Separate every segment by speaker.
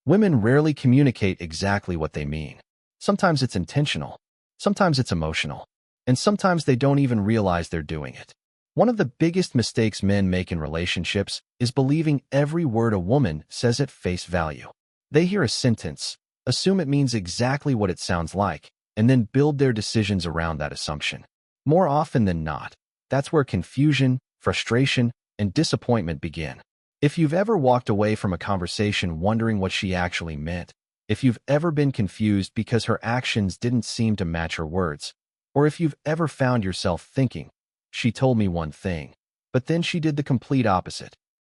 Speaker 1: Women rarely communicate exactly what they mean. Sometimes it's intentional, sometimes it's emotional, and sometimes they don't even realize they're doing it. One of the biggest mistakes men make in relationships is believing every word a woman says at face value. They hear a sentence, assume it means exactly what it sounds like, and then build their decisions around that assumption. More often than not, that's where confusion, frustration, and disappointment begin. If you've ever walked away from a conversation wondering what she actually meant, if you've ever been confused because her actions didn't seem to match her words, or if you've ever found yourself thinking, she told me one thing, but then she did the complete opposite,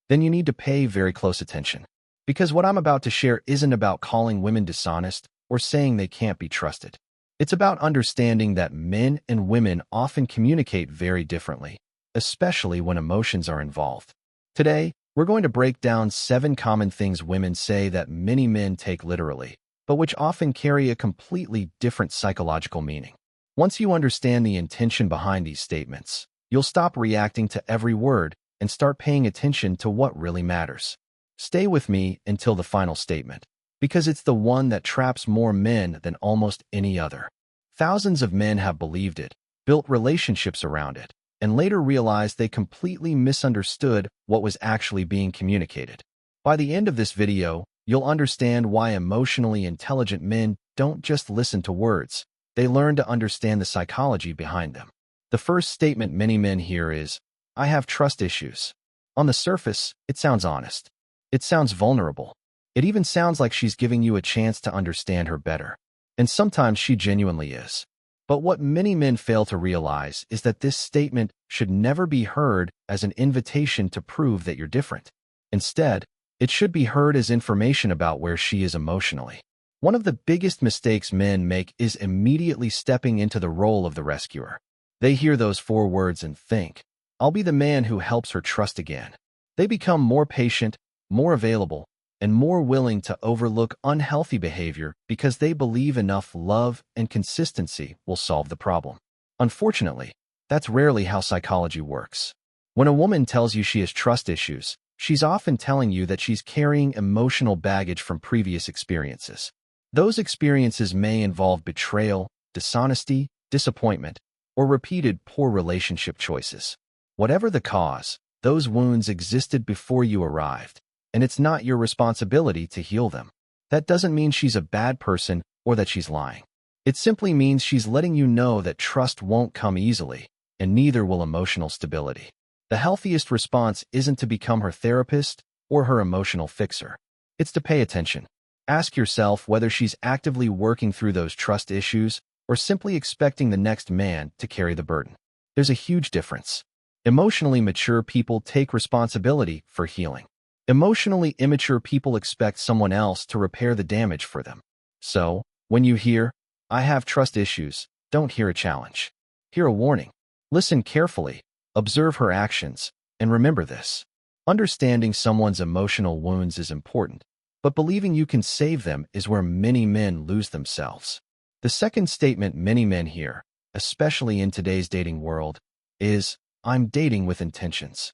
Speaker 1: then you need to pay very close attention. Because what I'm about to share isn't about calling women dishonest or saying they can't be trusted. It's about understanding that men and women often communicate very differently, especially when emotions are involved. Today, we're going to break down 7 common things women say that many men take literally, but which often carry a completely different psychological meaning. Once you understand the intention behind these statements, you'll stop reacting to every word and start paying attention to what really matters. Stay with me until the final statement, because it's the one that traps more men than almost any other. Thousands of men have believed it, built relationships around it, and later realized they completely misunderstood what was actually being communicated. By the end of this video, you'll understand why emotionally intelligent men don't just listen to words. They learn to understand the psychology behind them. The first statement many men hear is, "I have trust issues." On the surface, it sounds honest. It sounds vulnerable. It even sounds like she's giving you a chance to understand her better. And sometimes she genuinely is. But what many men fail to realize is that this statement should never be heard as an invitation to prove that you're different. Instead, it should be heard as information about where she is emotionally. One of the biggest mistakes men make is immediately stepping into the role of the rescuer. They hear those 4 words and think, "I'll be the man who helps her trust again." They become more patient, more available, and more willing to overlook unhealthy behavior because they believe enough love and consistency will solve the problem. Unfortunately, that's rarely how psychology works. When a woman tells you she has trust issues, she's often telling you that she's carrying emotional baggage from previous experiences. Those experiences may involve betrayal, dishonesty, disappointment, or repeated poor relationship choices. Whatever the cause, those wounds existed before you arrived, and it's not your responsibility to heal them. That doesn't mean she's a bad person or that she's lying. It simply means she's letting you know that trust won't come easily, and neither will emotional stability. The healthiest response isn't to become her therapist or her emotional fixer. It's to pay attention. Ask yourself whether she's actively working through those trust issues or simply expecting the next man to carry the burden. There's a huge difference. Emotionally mature people take responsibility for healing. Emotionally immature people expect someone else to repair the damage for them. So, when you hear, "I have trust issues," don't hear a challenge. Hear a warning. Listen carefully, observe her actions, and remember this. Understanding someone's emotional wounds is important, but believing you can save them is where many men lose themselves. The second statement many men hear, especially in today's dating world, is, "I'm dating with intentions."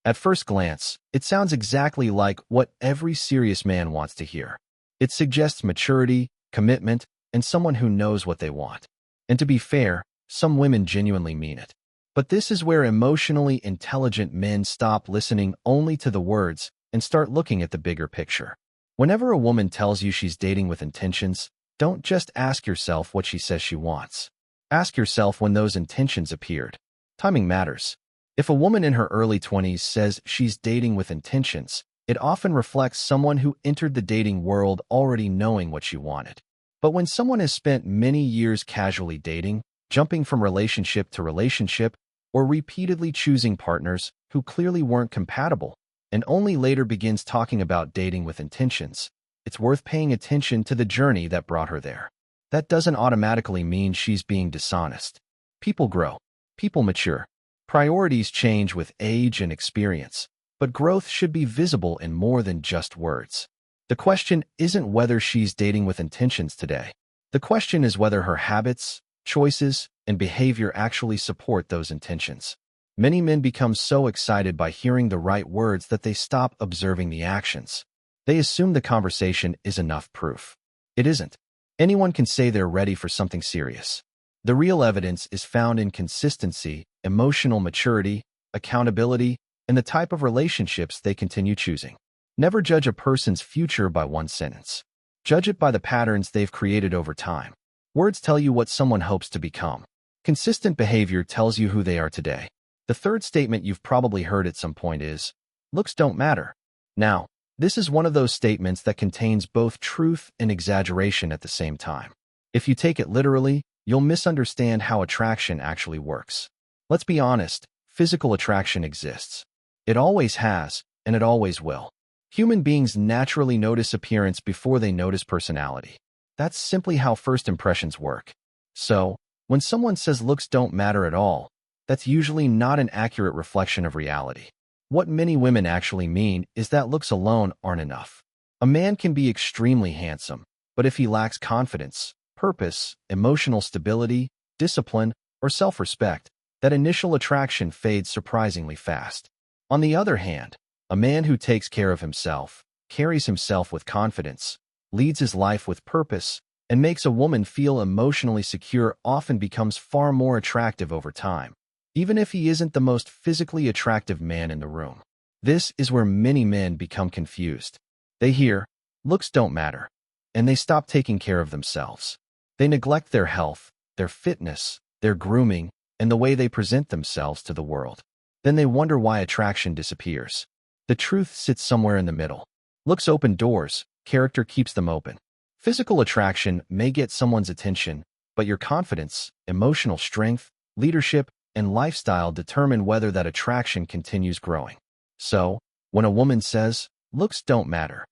Speaker 1: At first glance, it sounds exactly like what every serious man wants to hear. It suggests maturity, commitment, and someone who knows what they want. And to be fair, some women genuinely mean it. But this is where emotionally intelligent men stop listening only to the words and start looking at the bigger picture. Whenever a woman tells you she's dating with intentions, don't just ask yourself what she says she wants. Ask yourself when those intentions appeared. Timing matters. If a woman in her early 20s says she's dating with intentions, it often reflects someone who entered the dating world already knowing what she wanted. But when someone has spent many years casually dating, jumping from relationship to relationship, or repeatedly choosing partners who clearly weren't compatible, and only later begins talking about dating with intentions, it's worth paying attention to the journey that brought her there. That doesn't automatically mean she's being dishonest. People grow. People mature. Priorities change with age and experience, but growth should be visible in more than just words. The question isn't whether she's dating with intentions today. The question is whether her habits, choices, and behavior actually support those intentions. Many men become so excited by hearing the right words that they stop observing the actions. They assume the conversation is enough proof. It isn't. Anyone can say they're ready for something serious. The real evidence is found in consistency, emotional maturity, accountability, and the type of relationships they continue choosing. Never judge a person's future by one sentence. Judge it by the patterns they've created over time. Words tell you what someone hopes to become. Consistent behavior tells you who they are today. The third statement you've probably heard at some point is, looks don't matter. Now, this is one of those statements that contains both truth and exaggeration at the same time. If you take it literally, you'll misunderstand how attraction actually works. Let's be honest, physical attraction exists. It always has, and it always will. Human beings naturally notice appearance before they notice personality. That's simply how first impressions work. So, when someone says looks don't matter at all, that's usually not an accurate reflection of reality. What many women actually mean is that looks alone aren't enough. A man can be extremely handsome, but if he lacks confidence, purpose, emotional stability, discipline, or self-respect, that initial attraction fades surprisingly fast. On the other hand, a man who takes care of himself, carries himself with confidence, leads his life with purpose, and makes a woman feel emotionally secure often becomes far more attractive over time, even if he isn't the most physically attractive man in the room. This is where many men become confused. They hear, looks don't matter, and they stop taking care of themselves. They neglect their health, their fitness, their grooming, and the way they present themselves to the world. Then they wonder why attraction disappears. The truth sits somewhere in the middle. Looks open doors, character keeps them open. Physical attraction may get someone's attention, but your confidence, emotional strength, leadership, and lifestyle determine whether that attraction continues growing. So, when a woman says, looks don't matter,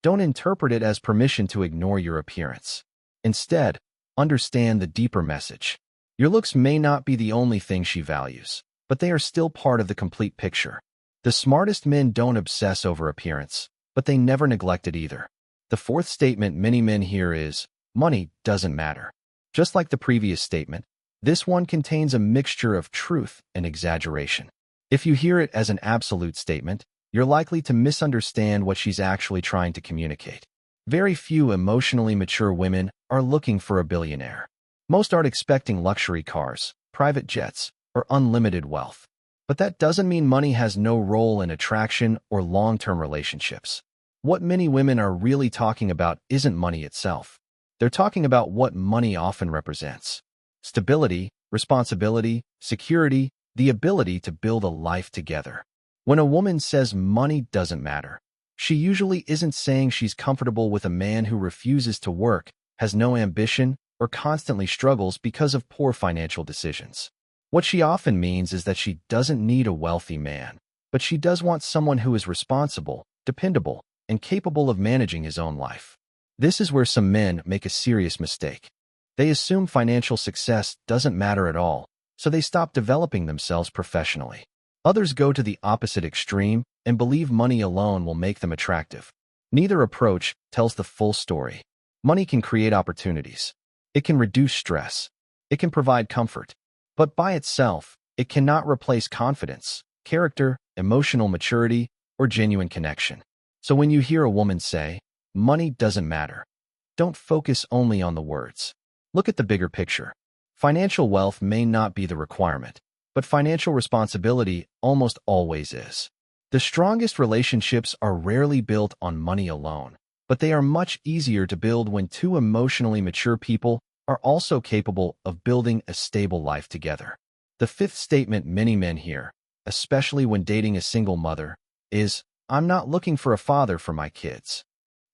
Speaker 1: don't interpret it as permission to ignore your appearance. Instead, understand the deeper message. Your looks may not be the only thing she values, but they are still part of the complete picture. The smartest men don't obsess over appearance, but they never neglect it either. The fourth statement many men hear is, money doesn't matter. Just like the previous statement, this one contains a mixture of truth and exaggeration. If you hear it as an absolute statement, you're likely to misunderstand what she's actually trying to communicate. Very few emotionally mature women are looking for a billionaire. Most aren't expecting luxury cars, private jets, or unlimited wealth. But that doesn't mean money has no role in attraction or long-term relationships. What many women are really talking about isn't money itself. They're talking about what money often represents. Stability, responsibility, security, the ability to build a life together. When a woman says money doesn't matter, she usually isn't saying she's comfortable with a man who refuses to work, has no ambition, or constantly struggles because of poor financial decisions. What she often means is that she doesn't need a wealthy man, but she does want someone who is responsible, dependable, and capable of managing his own life. This is where some men make a serious mistake. They assume financial success doesn't matter at all, so they stop developing themselves professionally. Others go to the opposite extreme and believe money alone will make them attractive. Neither approach tells the full story. Money can create opportunities. It can reduce stress. It can provide comfort. But by itself, it cannot replace confidence, character, emotional maturity, or genuine connection. So when you hear a woman say, money doesn't matter, don't focus only on the words. Look at the bigger picture. Financial wealth may not be the requirement, but financial responsibility almost always is. The strongest relationships are rarely built on money alone, but they are much easier to build when two emotionally mature people are also capable of building a stable life together. The fifth statement many men hear, especially when dating a single mother, is, I'm not looking for a father for my kids.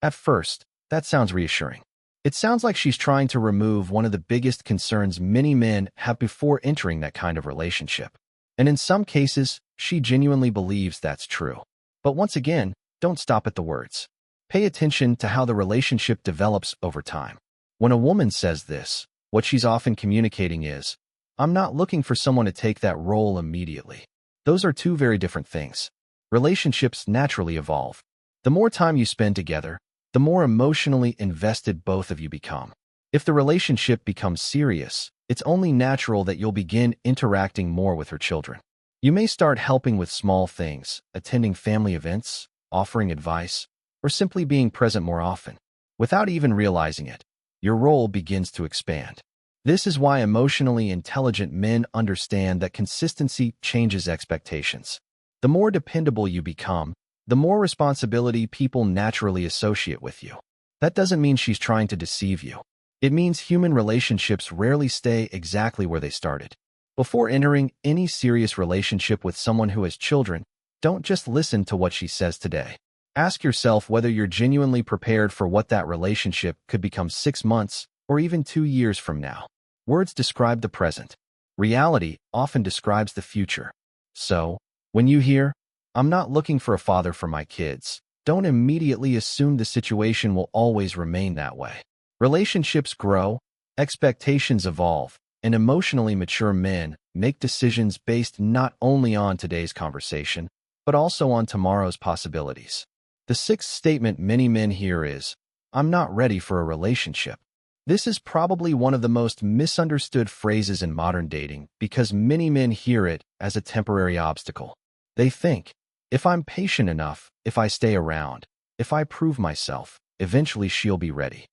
Speaker 1: At first, that sounds reassuring. It sounds like she's trying to remove one of the biggest concerns many men have before entering that kind of relationship. And in some cases, she genuinely believes that's true. But once again, don't stop at the words. Pay attention to how the relationship develops over time. When a woman says this, what she's often communicating is, I'm not looking for someone to take that role immediately. Those are two very different things. Relationships naturally evolve. The more time you spend together, the more emotionally invested both of you become. If the relationship becomes serious, it's only natural that you'll begin interacting more with her children. You may start helping with small things, attending family events, offering advice, or simply being present more often. Without even realizing it, your role begins to expand. This is why emotionally intelligent men understand that consistency changes expectations. The more dependable you become, the more responsibility people naturally associate with you. That doesn't mean she's trying to deceive you. It means human relationships rarely stay exactly where they started. Before entering any serious relationship with someone who has children, don't just listen to what she says today. Ask yourself whether you're genuinely prepared for what that relationship could become 6 months or even 2 years from now. Words describe the present. Reality often describes the future. So, when you hear, "I'm not looking for a father for my kids," don't immediately assume the situation will always remain that way. Relationships grow, expectations evolve, and emotionally mature men make decisions based not only on today's conversation, but also on tomorrow's possibilities. The sixth statement many men hear is, "I'm not ready for a relationship." This is probably one of the most misunderstood phrases in modern dating because many men hear it as a temporary obstacle. They think, if I'm patient enough, if I stay around, if I prove myself, eventually she'll be ready.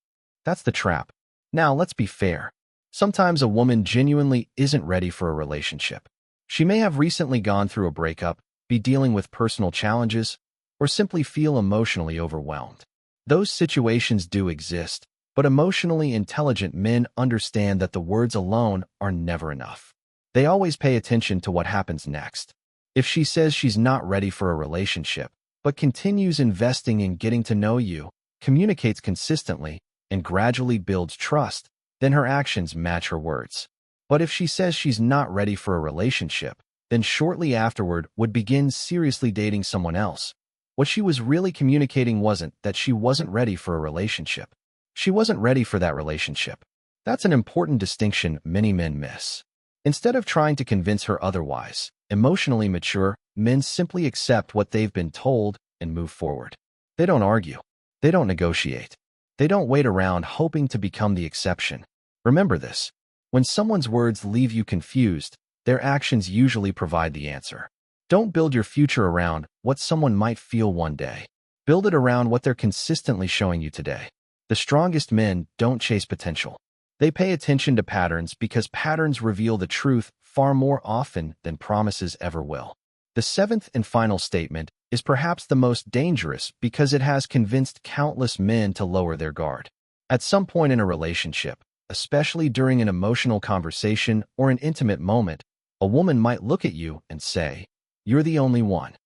Speaker 1: That's the trap. Now, let's be fair. Sometimes a woman genuinely isn't ready for a relationship. She may have recently gone through a breakup, be dealing with personal challenges, or simply feel emotionally overwhelmed. Those situations do exist, but emotionally intelligent men understand that the words alone are never enough. They always pay attention to what happens next. If she says she's not ready for a relationship, but continues investing in getting to know you, communicates consistently, and gradually builds trust, then her actions match her words. But if she says she's not ready for a relationship, then shortly afterward would begin seriously dating someone else, what she was really communicating wasn't that she wasn't ready for a relationship. She wasn't ready for that relationship. That's an important distinction many men miss. Instead of trying to convince her otherwise, emotionally mature men simply accept what they've been told and move forward. They don't argue. They don't negotiate. They don't wait around hoping to become the exception. Remember this. When someone's words leave you confused, their actions usually provide the answer. Don't build your future around what someone might feel one day. Build it around what they're consistently showing you today. The strongest men don't chase potential. They pay attention to patterns because patterns reveal the truth far more often than promises ever will. The seventh and final statement is perhaps the most dangerous because it has convinced countless men to lower their guard. At some point in a relationship, especially during an emotional conversation or an intimate moment, a woman might look at you and say, "You're the only one."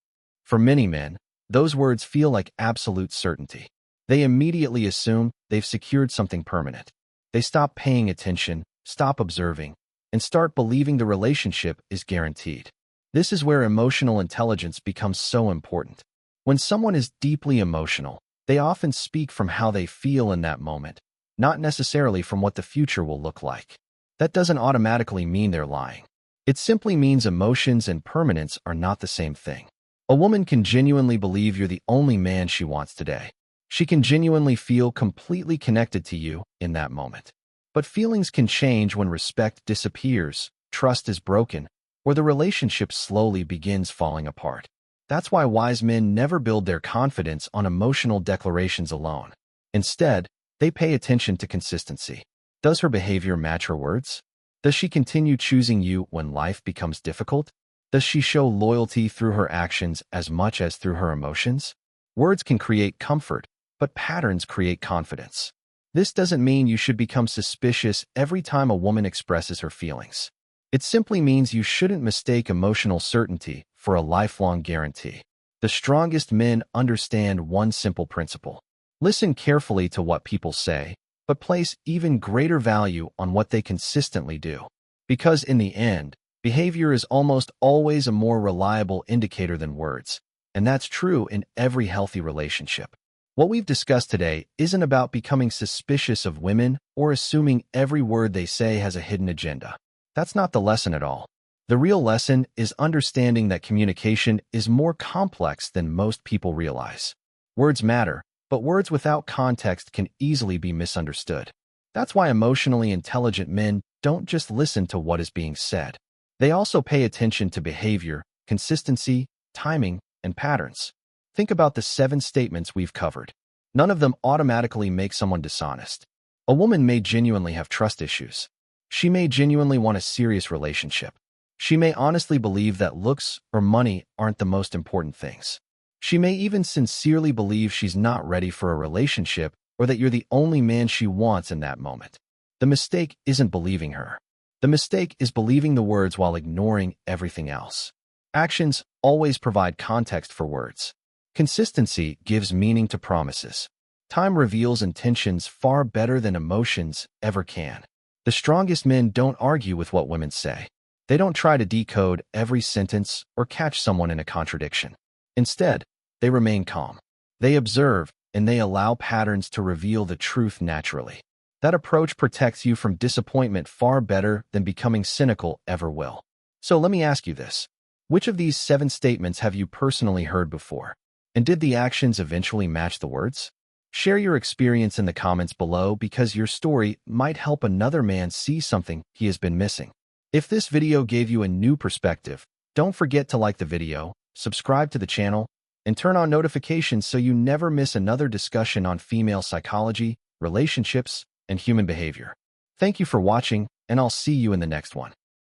Speaker 1: For many men, those words feel like absolute certainty. They immediately assume they've secured something permanent. They stop paying attention, stop observing, and start believing the relationship is guaranteed. This is where emotional intelligence becomes so important. When someone is deeply emotional, they often speak from how they feel in that moment, not necessarily from what the future will look like. That doesn't automatically mean they're lying. It simply means emotions and permanence are not the same thing. A woman can genuinely believe you're the only man she wants today. She can genuinely feel completely connected to you in that moment. But feelings can change when respect disappears, trust is broken, or the relationship slowly begins falling apart. That's why wise men never build their confidence on emotional declarations alone. Instead, they pay attention to consistency. Does her behavior match her words? Does she continue choosing you when life becomes difficult? Does she show loyalty through her actions as much as through her emotions? Words can create comfort, but patterns create confidence. This doesn't mean you should become suspicious every time a woman expresses her feelings. It simply means you shouldn't mistake emotional certainty for a lifelong guarantee. The strongest men understand one simple principle. Listen carefully to what people say, but place even greater value on what they consistently do. Because in the end, behavior is almost always a more reliable indicator than words, and that's true in every healthy relationship. What we've discussed today isn't about becoming suspicious of women or assuming every word they say has a hidden agenda. That's not the lesson at all. The real lesson is understanding that communication is more complex than most people realize. Words matter, but words without context can easily be misunderstood. That's why emotionally intelligent men don't just listen to what is being said. They also pay attention to behavior, consistency, timing, and patterns. Think about the 7 statements we've covered. None of them automatically make someone dishonest. A woman may genuinely have trust issues. She may genuinely want a serious relationship. She may honestly believe that looks or money aren't the most important things. She may even sincerely believe she's not ready for a relationship or that you're the only man she wants in that moment. The mistake isn't believing her. The mistake is believing the words while ignoring everything else. Actions always provide context for words. Consistency gives meaning to promises. Time reveals intentions far better than emotions ever can. The strongest men don't argue with what women say. They don't try to decode every sentence or catch someone in a contradiction. Instead, they remain calm. They observe, and they allow patterns to reveal the truth naturally. That approach protects you from disappointment far better than becoming cynical ever will. So let me ask you this. Which of these 7 statements have you personally heard before? And did the actions eventually match the words? Share your experience in the comments below because your story might help another man see something he has been missing. If this video gave you a new perspective, don't forget to like the video, subscribe to the channel, and turn on notifications so you never miss another discussion on female psychology, relationships, and human behavior. Thank you for watching, and I'll see you in the next one.